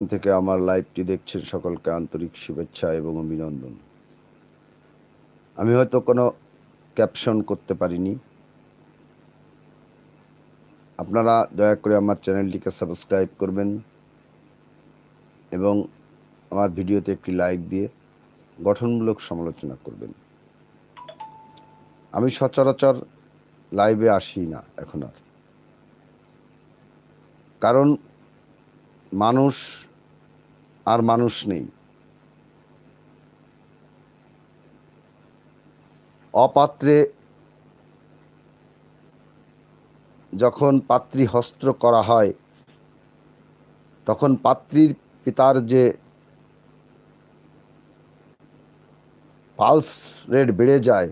থেকে আমার লাইভটি দেখছেন সকলকে আন্তরিক শুভেচ্ছা এবং অভিনন্দন। আমি হয়তো কোনো ক্যাপশন করতে পারিনি, আপনারা দয়া করে আমার চ্যানেলটিকে সাবস্ক্রাইব করবেন এবং আমার ভিডিওতে একটি লাইক দিয়ে গঠনমূলক সমালোচনা করবেন। আমি সচরাচর লাইভে আসি না এখন আর, কারণ মানুষ নেই। অপাত্রে যখন পাত্রী হস্ত করা হয় তখন পাত্রীর পিতার যে পালস রেট বেড়ে যায়,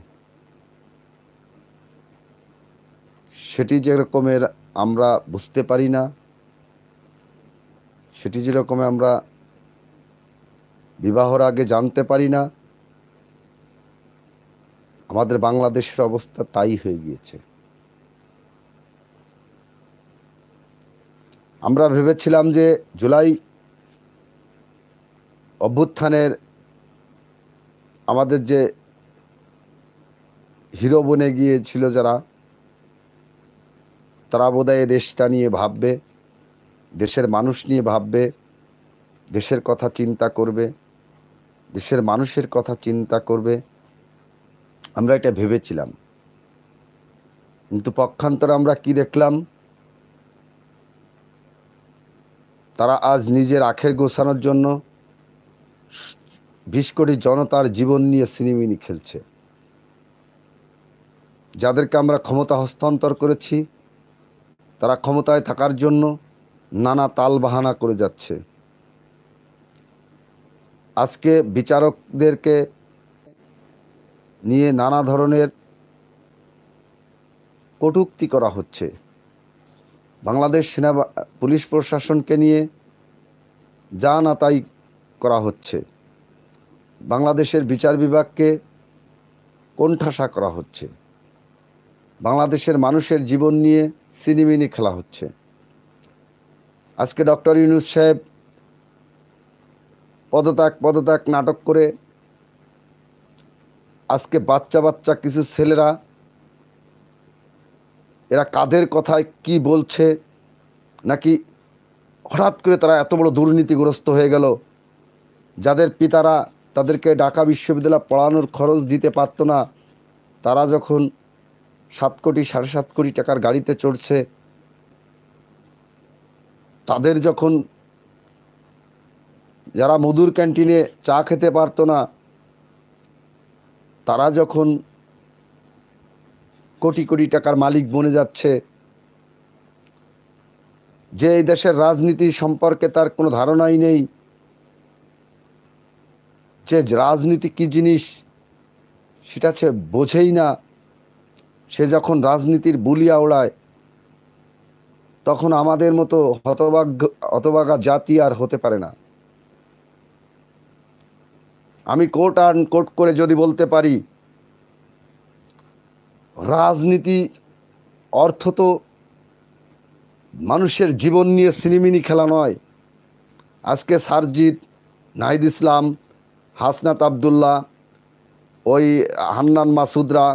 সেটি যে রকমের আমরা বুঝতে পারি না, সেটি যেরকম আমরা বিবাহর আগে জানতে পারি না, আমাদের বাংলাদেশের অবস্থা তাই হয়ে গিয়েছে। আমরা ভেবেছিলাম যে জুলাই অভ্যুত্থানের আমাদের যে হিরো বনে গিয়েছিল যারা, তারা বোধহয় দেশটা নিয়ে ভাববে, দেশের মানুষ নিয়ে ভাববে, দেশের কথা চিন্তা করবে, দেশের মানুষের কথা চিন্তা করবে, আমরা এটা ভেবেছিলাম। কিন্তু পক্ষান্তরে আমরা কি দেখলাম? তারা আজ নিজের আখের গোছানোর জন্য 20 কোটি জনতার জীবন নিয়ে সিনেমিনি খেলছে। যাদেরকে আমরা ক্ষমতা হস্তান্তর করেছি, তারা ক্ষমতায় থাকার জন্য নানা তাল বাহানা করে যাচ্ছে। আজকে বিচারকদেরকে নিয়ে নানা ধরনের কটূক্তি করা হচ্ছে। বাংলাদেশ পুলিশ প্রশাসনকে নিয়ে যা না তাই করা হচ্ছে। বাংলাদেশের বিচার বিভাগকে কোণঠাসা করা হচ্ছে। বাংলাদেশের মানুষের জীবন নিয়ে সিনেমিনি খেলা হচ্ছে। আজকে ডক্টর ইউনূস সাহেব পদত্যাগ নাটক করে আজকে বাচ্চা কিছু ছেলেরা, এরা কাদের কথায় কি বলছে, নাকি হঠাৎ করে তারা এত বড় দুর্নীতিগ্রস্ত হয়ে গেল, যাদের পিতারা তাদেরকে ঢাকা বিশ্ববিদ্যালয়ে পড়ানোর খরচ দিতে পারতো না, তারা যখন 7 কোটি 7.5 কোটি টাকার গাড়িতে চড়ছে, তাদের যখন যারা মধুর ক্যান্টিনে চা খেতে পারতো না, তারা যখন কোটি কোটি টাকার মালিক বনে যাচ্ছে, যে এই দেশের রাজনীতি সম্পর্কে তার কোনো ধারণাই নেই, যে রাজনীতি কী জিনিস সেটা সে বোঝেই না, সে যখন রাজনীতির বুলিয়া ওড়ায়, তখন আমাদের মতো হতভাগা জাতি আর হতে পারে না। আমি কোট করে যদি বলতে পারি, রাজনীতি অর্থ তো মানুষের জীবন নিয়ে সিনেমিনি খেলা নয়। আজকে সারজিৎ, নাহিদ ইসলাম, হাসনাত আবদুল্লাহ, ওই হান্নান মাসুদরা,